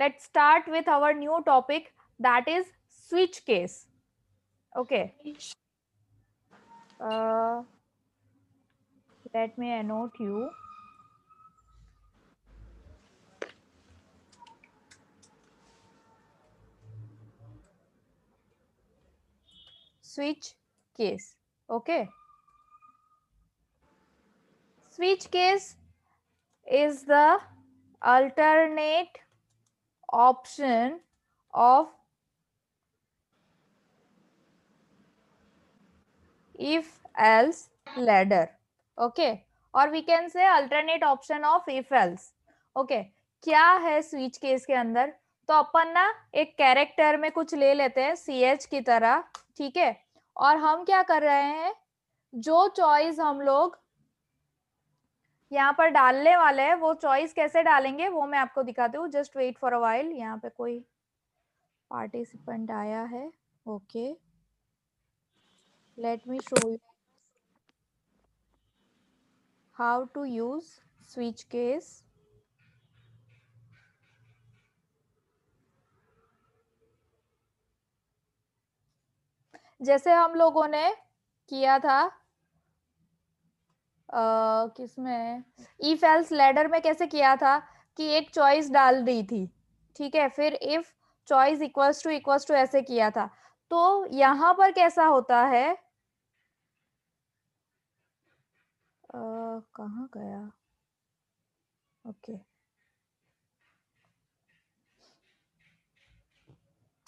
let's start with our new topic, that is switch case. Okay. Let me annotate you. Switch case. Okay. Switch case is the alternate option of if else ladder. Okay, or we can say alternate option of if else. Okay, क्या है switch case के अंदर? तो अपन ना एक character में कुछ ले लेते हैं ch की तरह, ठीक है, और हम क्या कर रहे हैं, जो चॉइस हम लोग यहाँ पर डालने वाले हैं वो चॉइस कैसे डालेंगे वो मैं आपको दिखाती हूँ. Just wait for a while. यहाँ पे कोई पार्टिसिपेंट आया है. Okay, let me show you how to use switch case. जैसे हम लोगों ने किया था किसमें, इफ एल्स लैडर में कैसे किया था कि एक चॉइस डाल दी थी, ठीक है, फिर इफ चॉइस इक्वल्स टू ऐसे किया था. तो यहाँ पर कैसा होता है, कहाँ गया? ओके,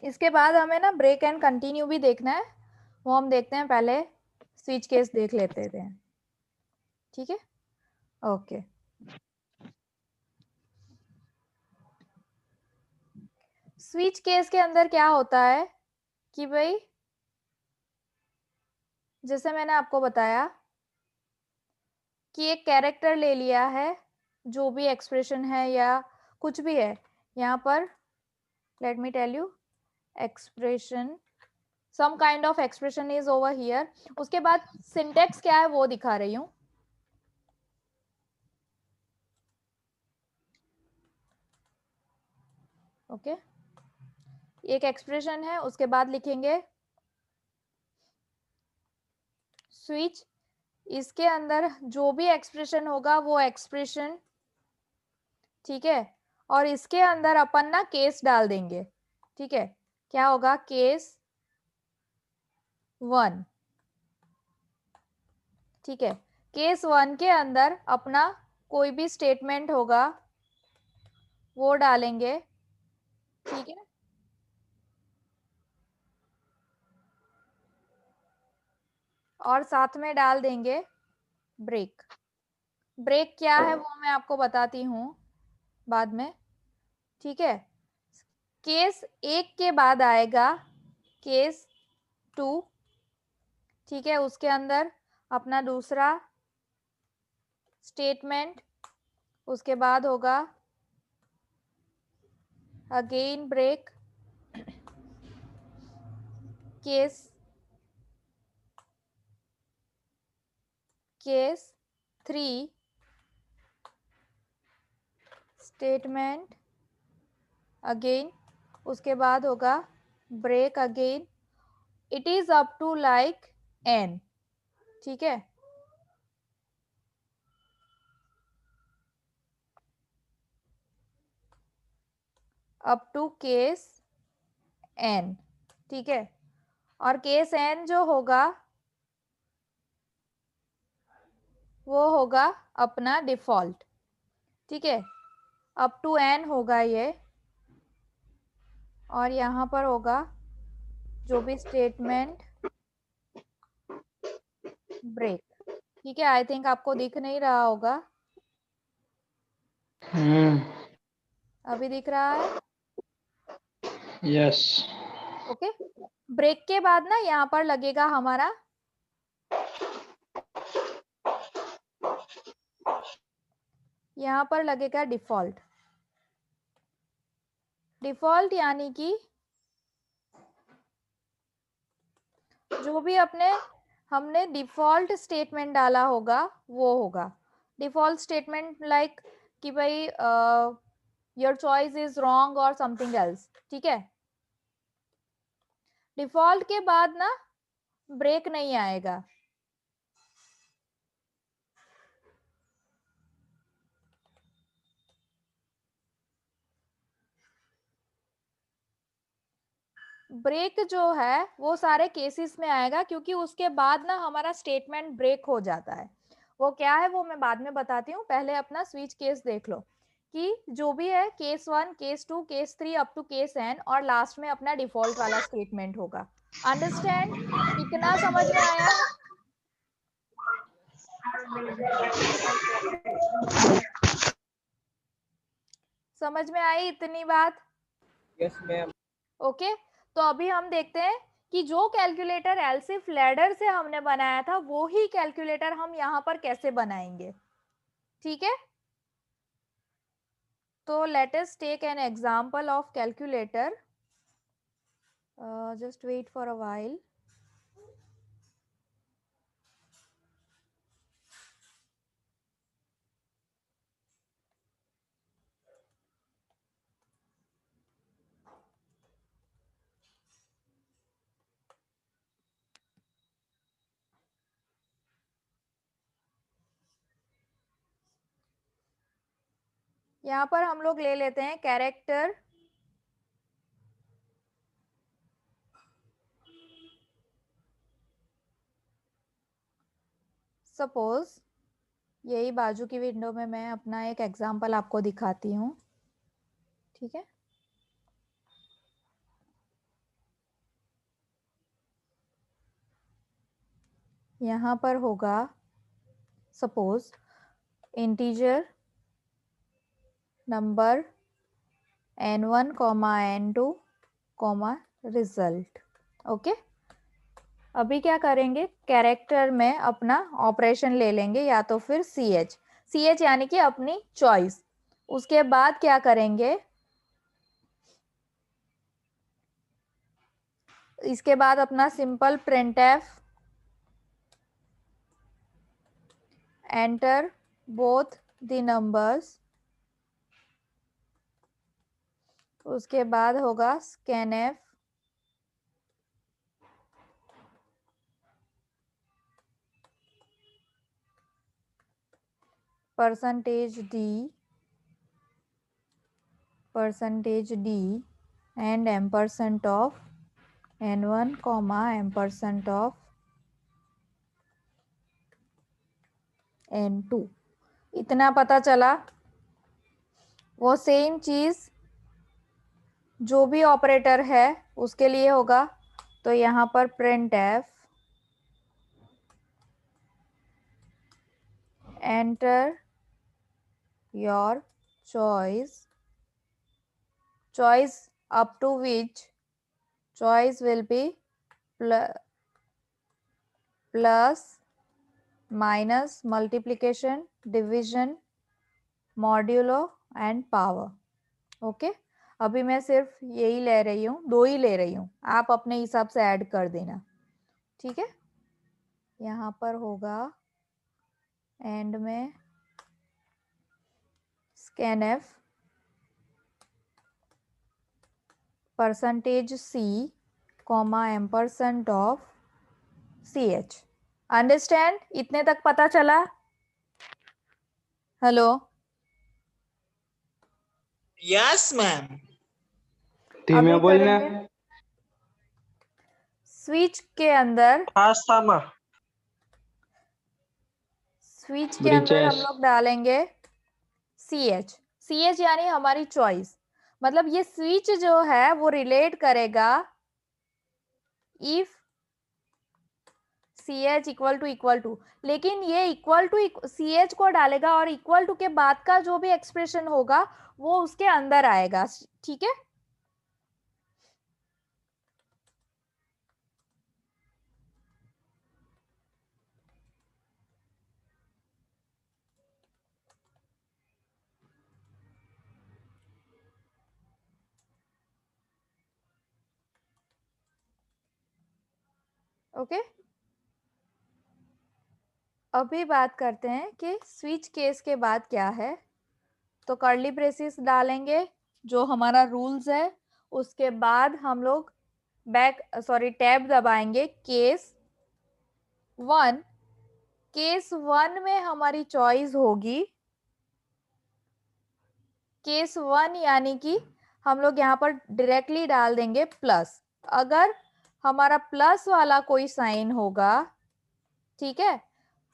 इसके बाद हमें ना ब्रेक एंड कंटिन्यू भी देखना है, वो हम देखते हैं, पहले स्विच केस देख लेते थे. ठीक है, ओके. स्विच केस के अंदर क्या होता है कि भाई, जैसे मैंने आपको बताया कि एक कैरेक्टर ले लिया है, जो भी एक्सप्रेशन है या कुछ भी है यहाँ पर, let me tell you, expression, some kind of expression is over here. उसके बाद सिंटेक्स क्या है वो दिखा रही हूँ. ओके, एक एक्सप्रेशन है, उसके बाद लिखेंगे स्विच, इसके अंदर जो भी एक्सप्रेशन होगा वो एक्सप्रेशन, ठीक है, और इसके अंदर अपन ना केस डाल देंगे. ठीक है, क्या होगा, केस 1. ठीक है, केस 1 के अंदर अपना कोई भी स्टेटमेंट होगा वो डालेंगे. ठीक है, और साथ में डाल देंगे ब्रेक. ब्रेक क्या है वो मैं आपको बताती हूँ बाद में. ठीक है, केस 1 के बाद आएगा केस 2. ठीक है, उसके अंदर अपना दूसरा स्टेटमेंट, उसके बाद होगा again break, case 3 statement again, उसके बाद होगा break again. It is up to like n. ठीक है, अप टू केस n. ठीक है, और केस n जो होगा वो होगा अपना डिफॉल्ट. ठीक है, अप टू n होगा ये, और यहाँ पर होगा जो भी स्टेटमेंट ब्रेक. ठीक है, आई थिंक आपको दिख नहीं रहा होगा. अभी दिख रहा है? यस. ओके, ब्रेक के बाद ना यहाँ पर लगेगा हमारा यहाँ पर लगेगा डिफॉल्ट. डिफॉल्ट यानी कि जो भी हमने डिफॉल्ट स्टेटमेंट डाला होगा वो होगा डिफॉल्ट स्टेटमेंट. लाइक कि भाई योर चॉइस इज रॉन्ग और समथिंग एल्स, ठीक है। डिफॉल्ट के बाद ना ब्रेक नहीं आएगा। ब्रेक जो है वो सारे केसेस में आएगा, क्योंकि उसके बाद ना हमारा स्टेटमेंट ब्रेक हो जाता है। वो क्या है वो मैं बाद में बताती हूँ, पहले अपना स्विच केस देख लो कि जो भी है case 1, case 2, case 3 up to case n, और लास्ट में अपना डिफॉल्ट वाला स्टेटमेंट होगा। अंडरस्टैंड? इतना समझ में आया? समझ में आई इतनी बात? Yes ma'am. ओके, तो अभी हम देखते हैं कि जो कैलकुलेटर एलसीफ लैडर से हमने बनाया था वो ही कैलकुलेटर हम यहाँ पर कैसे बनाएंगे, ठीक है। तो let us take an example of calculator, just wait for a while. यहाँ पर हम लोग ले लेते हैं कैरेक्टर सपोज, यही बाजू की विंडो में मैं अपना एक एग्जांपल आपको दिखाती हूँ, ठीक है। यहाँ पर होगा suppose integer number n1, n2, result. Okay, अभी क्या करेंगे, कैरेक्टर में अपना ऑपरेशन ले लेंगे, या तो फिर ch यानी कि अपनी चॉइस। उसके बाद क्या करेंगे, इसके बाद अपना simple printf enter both the numbers. उसके बाद होगा scanf %d and ampersand of n1, ampersand of n2। इतना पता चला। वो सेम चीज जो भी ऑपरेटर है उसके लिए होगा, तो यहाँ पर printf enter your choice up to which choice will be plus, minus, multiplication, division, modulo and power। Okay, अभी मैं सिर्फ यही ले रही हूँ, 2 ही ले रही हूँ, आप अपने हिसाब से ऐड कर देना, ठीक है। यहाँ पर होगा एंड में scanf %c, ampersand of ch। Understand? इतने तक पता चला? Hello, yes ma'am. अभी करेंगे स्विच के अंदर, स्विच के अंदर हम लोग डालेंगे ch यानी हमारी चॉइस। मतलब ये स्विच जो है वो रिलेट करेगा इफ इक्वल टू, लेकिन ये इक्वल टू ch को डालेगा और इक्वल टू के बाद का जो भी एक्सप्रेशन होगा वो उसके अंदर आएगा, ठीक है। ओके, अभी बात करते हैं कि स्विच केस के बाद क्या है। तो कर्ली ब्रेसेस डालेंगे जो हमारा रूल्स है, उसके बाद हम लोग टैब दबाएंगे केस 1। केस 1 में हमारी चॉइस होगी केस 1, यानी कि हम लोग यहाँ पर डायरेक्टली डाल देंगे प्लस। अगर हमारा प्लस वाला कोई साइन होगा, ठीक है,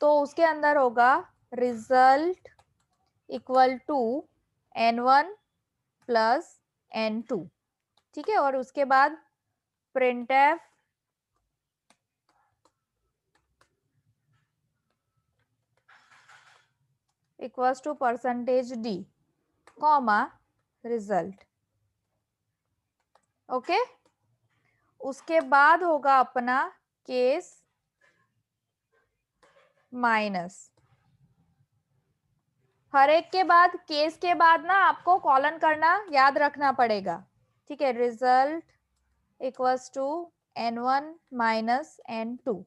तो उसके अंदर होगा result equal to n1 plus n2, ठीक है। और उसके बाद printf equals to %d comma result. Okay, उसके बाद होगा अपना केस माइनस। हर एक के बाद, केस के बाद ना आपको कॉलन करना याद रखना पड़ेगा, ठीक है। Result equals to n1 minus n2।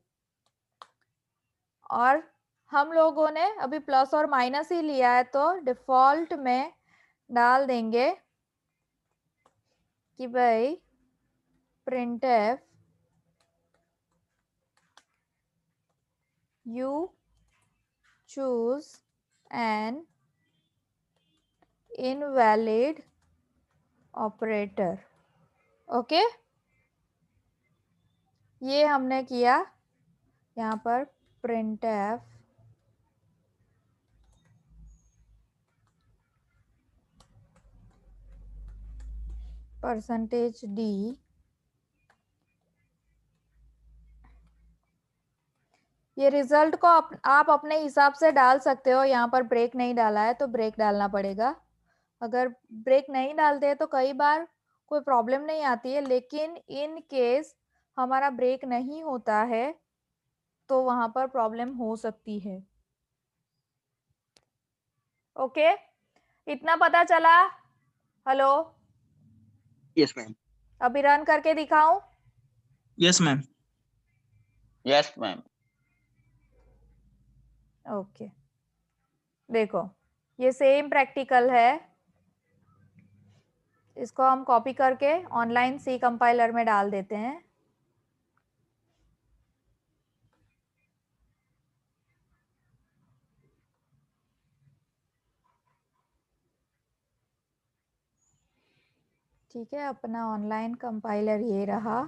और हम लोगों ने अभी प्लस और माइनस ही लिया है, तो डिफॉल्ट में डाल देंगे कि भाई printf you choose an invalid operator। Okay, ये हमने किया यहाँ पर printf %d। ये रिजल्ट को आप अपने हिसाब से डाल सकते हो। यहाँ पर ब्रेक नहीं डाला है तो ब्रेक डालना पड़ेगा। अगर ब्रेक नहीं डालते तो कई बार कोई प्रॉब्लम नहीं आती है, लेकिन इन केस हमारा ब्रेक नहीं होता है तो वहां पर प्रॉब्लम हो सकती है। ओके, इतना पता चला? Hello, Yes, ma'am. अभी रन करके दिखाऊं? Yes, ma'am. Yes, ma'am. Okay, देखो ये सेम प्रैक्टिकल है। इसको हम कॉपी करके ऑनलाइन सी कंपाइलर में डाल देते हैं। ठीक है, अपना ऑनलाइन कंपाइलर ये रहा।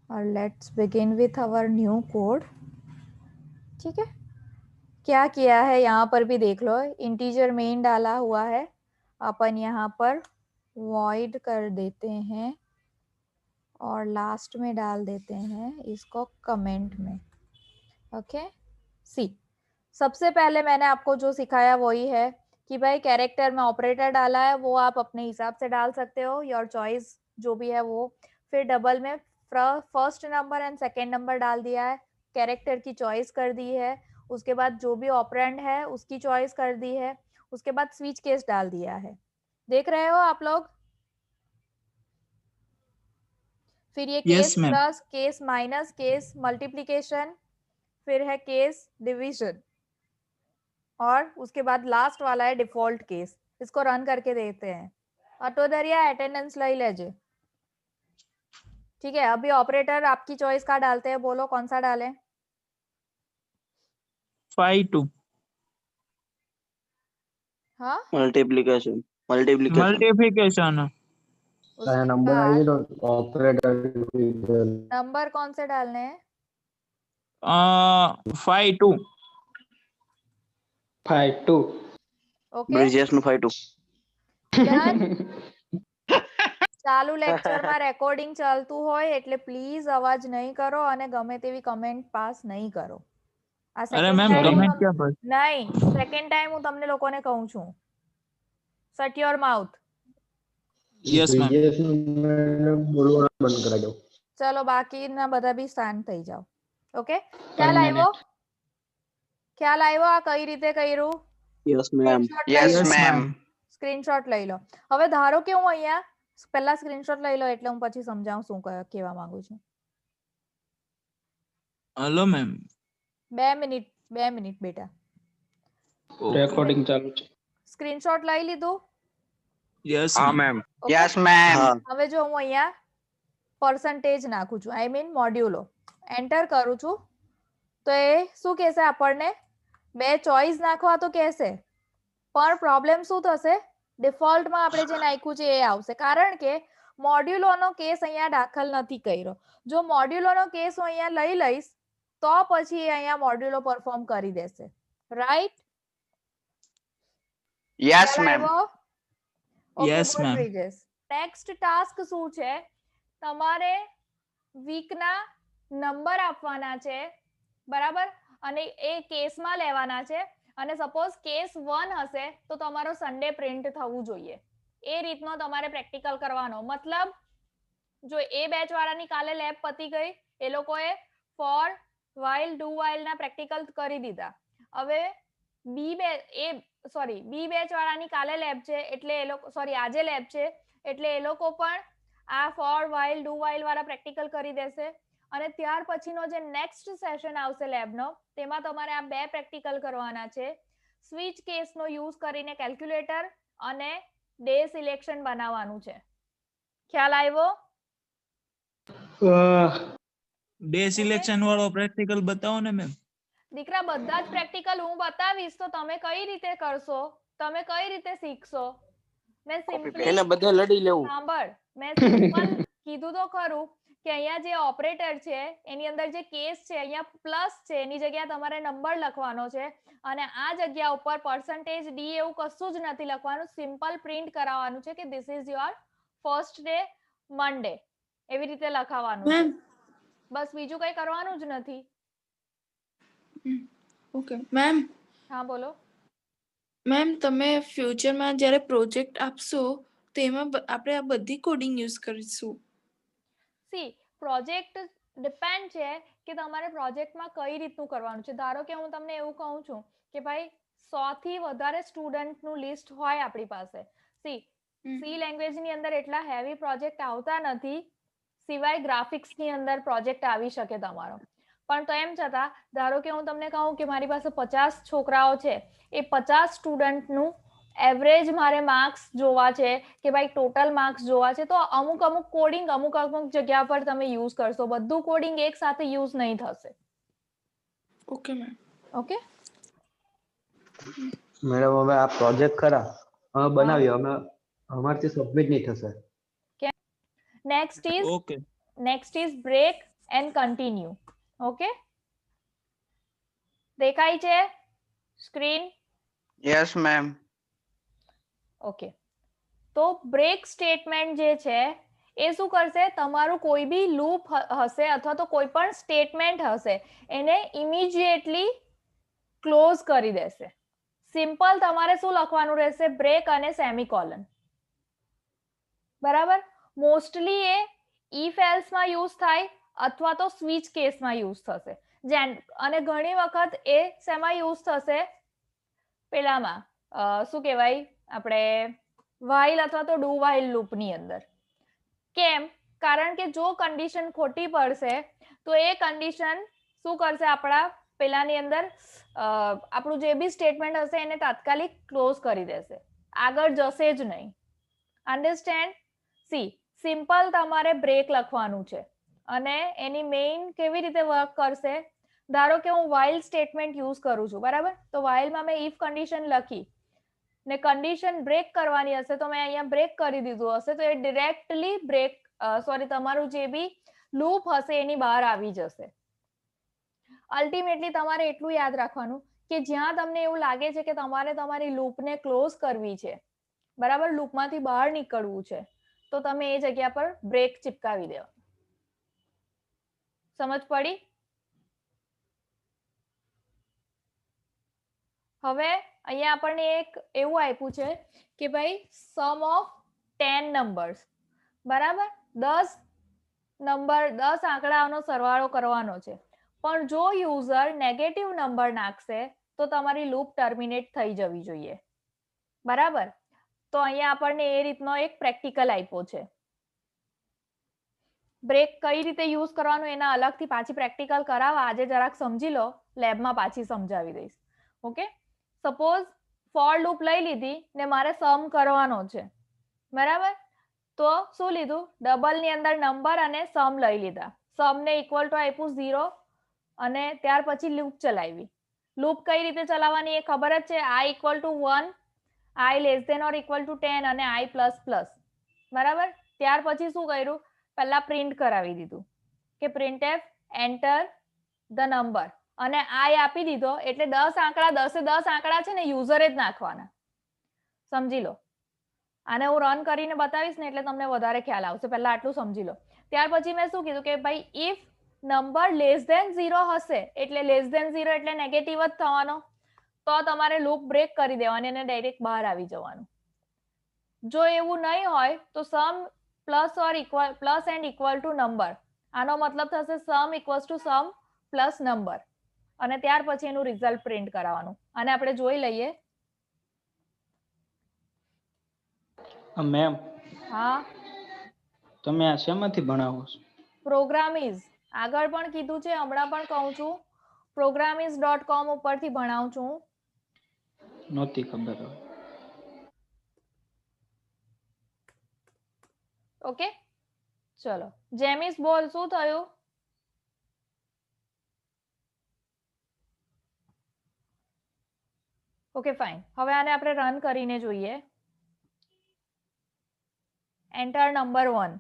और let's begin with our new code. ठीक है, क्या किया है यहाँ पर भी देख लो। इंटीजर मेन डाला हुआ है, अपन यहाँ पर वॉइड कर देते हैं और लास्ट में डाल देते हैं इसको कमेंट में। ओके, सी सबसे पहले मैंने आपको जो सिखाया वही है कि भाई कैरेक्टर में ऑपरेटर डाला है वो आप अपने हिसाब से डाल सकते हो, योर चॉइस जो भी है वो। फिर डबल में first number and second number डाल दिया है, कैरेक्टर की चॉइस कर दी है। उसके बाद जो भी ऑपरेंड है उसकी चॉइस कर दी है। उसके बाद स्विच केस डाल दिया है, देख रहे हो आप लोग। फिर ये case Yes, ma'am. Plus, case minus, case multiplication, फिर है केस डिवीजन, और उसके बाद लास्ट वाला है डिफॉल्ट केस। इसको रन करके देखते हैं। अटोदरिया अटेंडेंस लई लेजे। ठीक है, अभी ऑपरेटर आपकी चॉइस का डालते हैं, बोलो कौन सा डालें? 5 2. हाँ, Multiplication. Multiplication. Multiplication. उसके नंबर बाद आएगी तो ऑपरेटर नंबर कौन से डालने हैं? 5 2. 5 2. Okay Bridges no 5 2. ડન। ચાલુ લેક્ચરમાં રેકોર્ડિંગ ચાલતું હોય એટલે પ્લીઝ અવાજ નહીં કરો અને ગમે તેવી કમેન્ટ પાસ નહીં કરો। આ अरे સેકન્ડ मैम ટાઈમ कमेंट क्या पर? નહીં, સેકન્ડ ટાઈમ હું તમને લોકોને કહું છું, shirt your mouth. Yes, ma'am. બોલવાનું બંધ કરાવી દો। ચલો બાકીના બધા બી શાંત થઈ જાઓ। ઓકે, 1 ખ્યાલ આવ્યો? minute. ખ્યાલ આવ્યો આ કઈ રીતે કર્યું? Yes, ma'am. સ્ક્રીનશોટ Yes, લઈ લો, ma'am. સ્ક્રીનશોટ લઈ લો। હવે ધારો કે હું અહીંયા પહેલા સ્ક્રીનશોટ લઈ લો એટલે હું પછી સમજાવું શું કહેવા માંગુ છું। Hello ma'am. 2 મિનિટ બેટા। રેકોર્ડિંગ ચાલુ છે। સ્ક્રીનશોટ લઈ લીધું? Yes, हाँ ma'am. Ma'am. Okay? Yes ma'am. હા. હવે જો હું અહીંયા પર્સન્ટેજ નાખું છું, આઈ મીન મોડ્યુલો એન્ટર કરું છું, તો એ શું કહેશે આપણને? બે ચોઈસ નાખવા તો કહેશે, પણ પ્રોબ્લેમ શું થશે? ડિફોલ્ટમાં આપણે જે નાખ્યું છે એ આવશે, કારણ કે મોડ્યુલોનો કેસ અહીંયા દાખલ નથી કર્યો. જો મોડ્યુલોનો કેસ હું અહીંયા લઈ લઈશ તો પછી એ અહીંયા મોડ્યુલો પરફોર્મ કરી દેશે. Right? Yes ma'am. Yes, ma'am. Next task શું છે? તમારે વીકના નંબર આપવાના છે, બરાબર, અને એ કેસમાં લેવાના છે. અને સપોઝ કેસ 1 હશે તો તમારો સન્ડે પ્રિન્ટ થવું જોઈએ. એ રીતનો તમારે પ્રેક્ટિકલ કરવાનો. મતલબ જો એ બેચ વાળાની કાલે લેબ પતી ગઈ, એ લોકોએ ફોર વાઇલ ડુ વાઇલ ના પ્રેક્ટિકલ કરી દીધા. હવે બી બેચ વાળાની કાલે લેબ છે, એટલે એ લોકો આજે લેબ છે, એટલે એ લોકો પણ આ ફોર વાઇલ ડુ વાઇલ વાળા પ્રેક્ટિકલ કરી દેશે. અને ત્યાર પછીનો જે નેક્સ્ટ સેશન આવશે લેબનો, તેમાં તમારે આ બે પ્રેક્ટિકલ કરવાના છે. સ્વિચ કેસનો યુઝ કરીને કેલ્ક્યુલેટર અને ડે સિલેક્શન બનાવવાનું છે. ખ્યાલ આવ્યો? Day selection વાળો practical બતાવો ને મેમ. દીકરા, બધા જ પ્રેક્ટિકલ હું બતાવીશ તો તમે કઈ રીતે કરશો, તમે કઈ રીતે શીખશો? મેં સિમ્પલી એને બધે લડી લેવું. સાંભળ, મેં સિમ્પલ કીધું તો ખરું કે અહીંયા જે ઓપરેટર છે એની અંદર જે કેસ છે, અહીંયા પ્લસ છે, એની જગ્યાએ તમારે નંબર લખવાનો છે, અને આ જગ્યા ઉપર પર્સન્ટેજ ડી એવું કશું જ નથી લખવાનું. સિમ્પલ પ્રિન્ટ કરાવવાનું છે કે this is your first day Monday, એવી રીતે લખાવાનું છે. બસ બીજું કઈ કરવાનું જ નથી. Okay ma'am. હા બોલો. મેમ, તમે ફ્યુચરમાં જ્યારે પ્રોજેક્ટ આપશો તો એમાં આપણે આ બધી કોડિંગ યુઝ કરીશું? સી, પ્રોજેક્ટ ડિપેન્ડ છે કે તમારે પ્રોજેક્ટમાં કઈ રીતનું કરવાનું છે. ધારો કે હું તમને એવું કહું છું કે ભાઈ 100 થી વધારે સ્ટુડન્ટનું લિસ્ટ હોય આપણી પાસે. સી લેંગ્વેજની અંદર એટલા હેવી પ્રોજેક્ટ આવતા નથી, સિવાય ગ્રાફિક્સની અંદર પ્રોજેક્ટ આવી શકે તમારો. પણ તો એમ છતાં ધારો કે હું તમને કહું કે મારી પાસે 50 છોકરાઓ છે, એ 50 સ્ટુડન્ટનું એવરેજ મારે માર્ક્સ જોવા છે કે ભાઈ ટોટલ માર્ક્સ જોવા છે, તો અમુક કોડિંગ અમુક જગ્યા પર તમે યુઝ કરશો. બધું કોડિંગ એક સાથે યુઝ નહીં થશે. Okay ma'am. ઓકે મેડમ હવે આ પ્રોજેક્ટ ખરા અમે બનાવ્યો, અમે અમારથી સબમિટ નહીં થશે. Next is break and continue. Okay, દેખાય છે સ્ક્રીન? Yes ma'am. ઓકે, તો બ્રેક સ્ટેટમેન્ટ જે છે એ શું કરશે? તમારું કોઈ બી લૂપ હશે અથવા તો કોઈ પણ સ્ટેટમેન્ટ હશે, એને ઇમિડિયેટલી ક્લોઝ કરી દેશે. સિમ્પલ તમારે શું લખવાનું રહેશે? બ્રેક અને સેમિકોલન. બરાબર. મોસ્ટલી એ ઇફ એલ્સમાં યુઝ થાય અથવા તો સ્વિચ કેસમાં યુઝ થશે. અને ઘણી વખત એ શેમાં યુઝ થશે? પેલામાં શું કહેવાય આપણે વાઇલ અથવા તો ડુ વાઇલ લૂપની અંદર. કેમ? કારણ કે જો કન્ડિશન ખોટી પડશે તો એ કન્ડિશન શું કરશે? આપણા પેલાની અંદર આપણું જે બી સ્ટેટમેન્ટ હશે એને તાત્કાલિક ક્લોઝ કરી દેશે, આગળ જશે જ નહીં. અન્ડરસ્ટેન્ડ? સી, સિમ્પલ તમારે બ્રેક લખવાનું છે અને એની મેઇન કેવી રીતે વર્ક કરશે? ધારો કે હું વાઇલ સ્ટેટમેન્ટ યુઝ કરું છું, બરાબર, તો વાઇલમાં મેં ઇફ કન્ડિશન લખી ને કન્ડિશન બ્રેક કરવાની હશે તો મેં અહીંયા બ્રેક કરી દીધું હશે, તો એ ડિરેક્ટલી તમારું જે બી લૂપ હશે એની બહાર આવી જશે. અલ્ટિમેટલી તમારે એટલું યાદ રાખવાનું કે જ્યાં તમને એવું લાગે છે કે તમારે તમારી લૂપને ક્લોઝ કરવી છે, બરાબર, લૂપમાંથી બહાર નીકળવું છે, તો તમે એ જગ્યા પર બ્રેક ચિપકાવી દેવા. સમજ પડી? હવે અહીંયા આપણને એક એવું આપ્યું છે કે ભાઈ સમ ઓફ 10 નંબર્સ, બરાબર, 10 આંકડાનો સરવાળો કરવાનો છે. પણ જો યુઝર નેગેટિવ નંબર નાખશે તો તમારી લૂપ ટર્મિનેટ થઈ જવી જોઈએ. બરાબર. તો અહીંયા આપણને એ રીતનો એક પ્રેક્ટિકલ આપ્યો છે. બ્રેક કઈ રીતે યુઝ કરવાનું એના અલગથી પાછી પ્રેક્ટિકલ કરાવવા આજે જરાક સમજી લો, લેબમાં પાછી સમજાવી દઈશ. ઓકે, સપોઝ ફોર લૂપ લઈ લીધી ને મારે સમ કરવાનો છે, બરાબર? તો શું લીધું? ડબલ ની અંદર નંબર અને સમ લઈ લીધા. સમ ને ઇક્વલ ટુ આપ્યું 0 અને ત્યાર પછી લૂપ ચલાવી. લૂપ કઈ રીતે ચલાવવાની એ ખબર જ છે, i equal to 1, i less than or equal to 10 અને i પ્લસ પ્લસ, બરાબર? ત્યાર પછી શું કર્યું? પહેલા પ્રિન્ટ કરાવી દીધું કે printf એન્ટર ધ નંબર અને i આપી દીધો એટલે 10 આંકડા 10 આંકડા છે ને યુઝરે જ નાખવાના. સમજી લો. આને હું રન કરીને બતાવીશ ને એટલે તમને વધારે ખ્યાલ આવશે. પહેલા આટલું સમજી લો. ત્યાર પછી મેં શું કીધું કે ભાઈ ઇફ નંબર લેસ ધેન 0 હશે એટલે લેસ ધેન 0 એટલે નેગેટિવ જ થવાનો, તો તમારે લૂપ બ્રેક કરી દેવાની અને ડાયરેક્ટ બહાર આવી જવાનું. જો એવું નહીં હોય તો sum plus or equal plus and equal to number, આનો મતલબ થશે sum equals to sum plus number અને ત્યાર પછી એનું રિઝલ્ટ પ્રિન્ટ કરાવવાનું. અને આપણે જોઈ લઈએ. મેમ હા, તમે આ શેમાંથી ભણાવો છો? પ્રોગ્રામિઝ આગળ પણ કીધું છે, હમણાં પણ કહું છું, programiz.com ઉપરથી ભણાવું છું. નહોતી ખબર હવે. ઓકે, ચલો. જેમિસ બોલ, શું થયું? Okay fine. હવે આને આપણે રન કરીને જોઈએ. Enter number 1.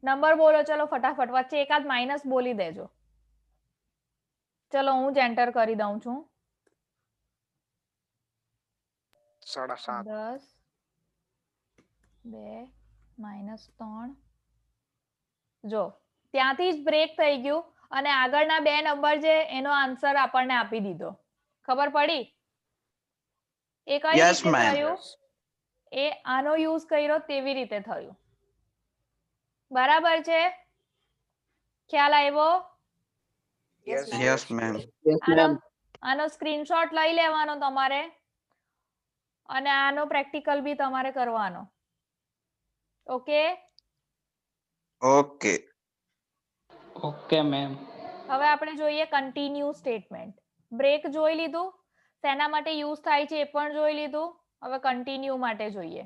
નંબર બોલો ચલો ફટાફટ. વચ્ચે એકાદ માઇનસ બોલી દેજો. ચલો હું જ એન્ટર કરી દઉં છું. 7.5. 10 2 -3. જો ત્યાંથી જ બ્રેક થઈ ગયું અને આગળના બે નંબર જે એનો આન્સર આપણને આપી દીધો. ખબર પડી? એ કઈ Yes, રીતે ma'am. થયું? એ આનો યુઝ કર્યો તેવી રીતે થયું. બરાબર છે? ખ્યાલ આવ્યો? Yes, ma'am. Yes, ma'am. આનો સ્ક્રીનશોટ લઈ લેવાનો તમારે અને આનો પ્રેક્ટિકલ બી તમારે કરવાનો. ઓકે? Okay. Okay ma'am. હવે આપણે જોઈએ કન્ટિન્યુ સ્ટેટમેન્ટ. બ્રેક જોઈ લીધું, શેના માટે યુઝ થાય છે એ પણ જોઈ લીધું. હવે કન્ટિન્યુ માટે જોઈએ.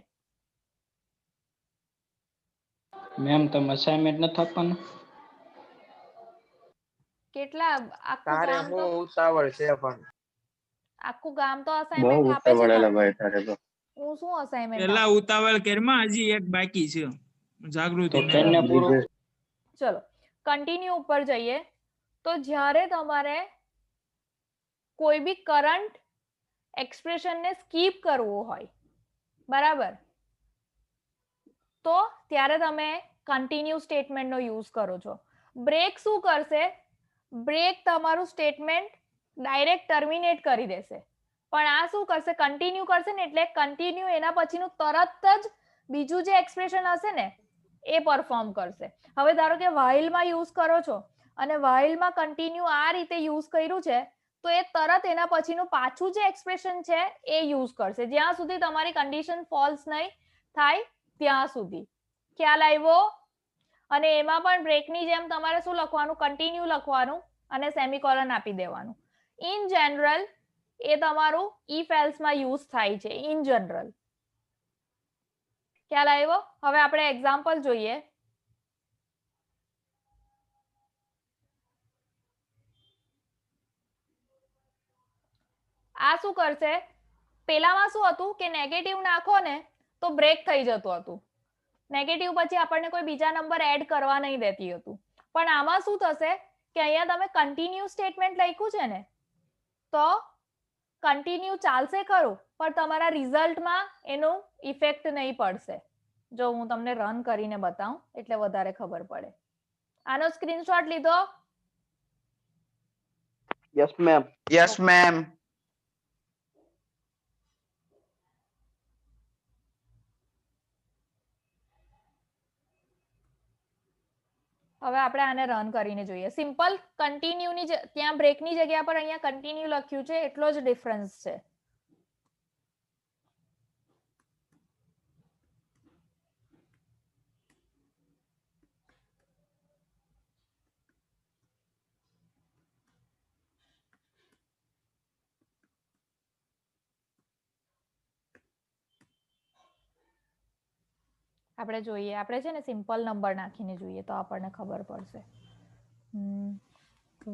મેમ તમે અસાઇનમેન્ટ નથી આપવાનું? કેટલા આખું તારે ગામ બહુ તો ઉતાવળ છે પણ આખું ગામ તો બહુ અસાઇનમેન્ટ આપે છે ઉતાવળેલા તમને. ભાઈ તારે તો. હું શું અસાઇનમેન્ટ પેલા ઉતાવળ કેરમાં હજી એક બાકી છે, જાગૃતિ તો મેડમ. કેને પૂરું? ચલો કન્ટિન્યુ ઉપર જઈએ. તો જ્યારે તમારે કોઈ બી કરંટ એક્સપ્રેશનને સ્કીપ કરવું હોય, બરાબર, તો ત્યારે તમે કન્ટિન્યુ સ્ટેટમેન્ટનો યુઝ કરો છો. બ્રેક શું કરશે? બ્રેક તમારું સ્ટેટમેન્ટ ડાયરેક્ટ ટર્મિનેટ કરી દેશે. પણ આ શું કરશે? કન્ટિન્યુ કરશે ને એટલે કન્ટિન્યુ એના પછીનું તરત જ બીજું જે એક્સપ્રેશન હશે ને એ પરફોર્મ કરશે. હવે ધારો કે whileમાં યુઝ કરો છો અને whileમાં કન્ટિન્યુ આ રીતે યુઝ કર્યું છે તો એ તરત એના પછીનું પાછું જે એક્સપ્રેશન છે એ યુઝ કરશે જ્યાં સુધી તમારી કન્ડિશન ફોલ્સ નહીં થાય ત્યાં સુધી. ખ્યાલ આવ્યો? અને એમાં પણ બ્રેકની જેમ તમારે શું લખવાનું? કન્ટિન્યુ લખવાનું અને સેમિકોલન આપી દેવાનું. ઇન જનરલ એ તમારું ઇફ એલ્સમાં યુઝ થાય છે ઇન જનરલ. ખ્યાલ આવ્યો? હવે આપણે એક્ઝામ્પલ જોઈએ. આ શું કરશે? પેલામાં શું હતું કે નેગેટિવ નાખો ને તો બ્રેક થઈ જતું હતું. નેગેટિવ પછી આપણને કોઈ બીજા નંબર એડ કરવા નહીં દેતી હતું. પણ આમાં શું થશે કે અહીંયા તમે કન્ટિન્યુ સ્ટેટમેન્ટ લખ્યું છે ને તો કન્ટિન્યુ ચાલશે ખરું પણ તમારા રિઝલ્ટમાં એનું ઇફેક્ટ નહીં પડશે. જો હું તમને રન કરીને બતાવું એટલે વધારે ખબર પડે. આનો સ્ક્રીનશોટ લીધો? Yes, ma'am. Yes, ma'am. હવે આપણે આને રન કરીને જોઈએ. સિમ્પલ કન્ટિન્યુની ત્યાં બ્રેકની જગ્યા પર અહીંયા કન્ટિન્યુ લખ્યું છે એટલો જ ડિફરન્સ છે. આપણે જોઈએ, આપણે છે ને સિમ્પલ નંબર નાખીને જોઈએ તો આપણને ખબર પડશે.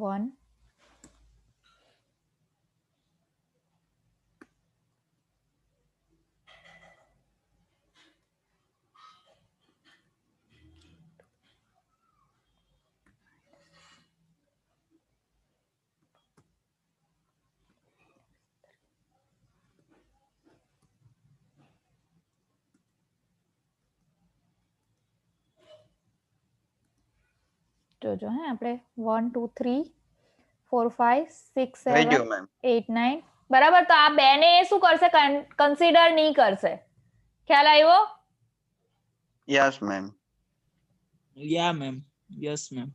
1 જોજો હે આપણે 1 2 3 4 5 6 થઈ 7 ગયું મેમ 8 9 બરાબર. તો આ બે ને એ શું કરશે? કન્સિડર નહીં કરશે. ખ્યાલ આવ્યો? Yes ma'am Yeah, ma'am. Yes, ma'am.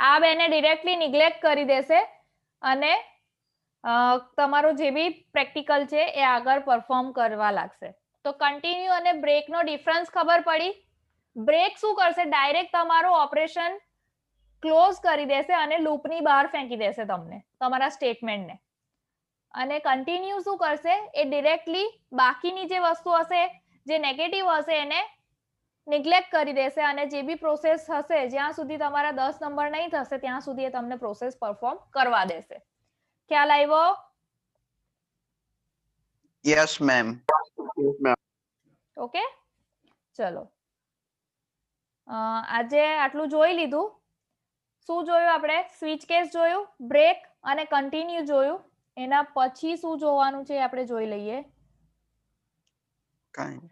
આ બેને ડિરેક્ટલી નિગ્લેક્ટ કરી દેશે અને તમારું જે બી પ્રેક્ટિકલ છે એ આગળ પરફોર્મ કરવા લાગશે. તો કન્ટિન્યુ અને બ્રેક નો ડિફરન્સ ખબર પડી? બ્રેક શું કરશે? ડાયરેક્ટ તમારું ઓપરેશન ક્લોઝ કરી દેશે અને લૂપની બહાર ફેંકી દેશે તમને, તમારા સ્ટેટમેન્ટને. અને કન્ટિન્યુ શું કરશે? એ ડિરેક્ટલી બાકીની જે વસ્તુ હશે, જે નેગેટિવ હશે, એને નિગ્લેક્ટ કરી દેશે અને જે બી પ્રોસેસ હશે, જ્યાં સુધી તમારા 10 નંબર નહીં થશે ત્યાં સુધી એ તમને પ્રોસેસ પરફોર્મ કરવા દેશે. ખ્યાલ આવ્યો? Yes ma'am Yes, ma'am. Okay, ચલો. આજે આટલું જોઈ લીધું. શું જોયું આપણે? સ્વિચ કેસ જોયું, બ્રેક અને કન્ટિન્યુ જોયું. એના પછી શું જોવાનું છે આપણે જોઈ લઈએ. કાંઈ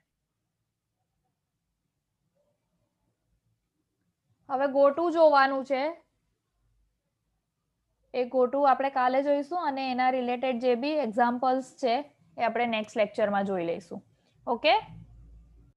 હવે ગોટુ જોવાનું છે. એ ગોટુ આપણે કાલે જોઈશું અને એના રિલેટેડ જે બી એક્ઝામ્પલ્સ છે એ આપણે નેક્સ્ટ લેક્ચરમાં જોઈ લઈશું. ઓકે.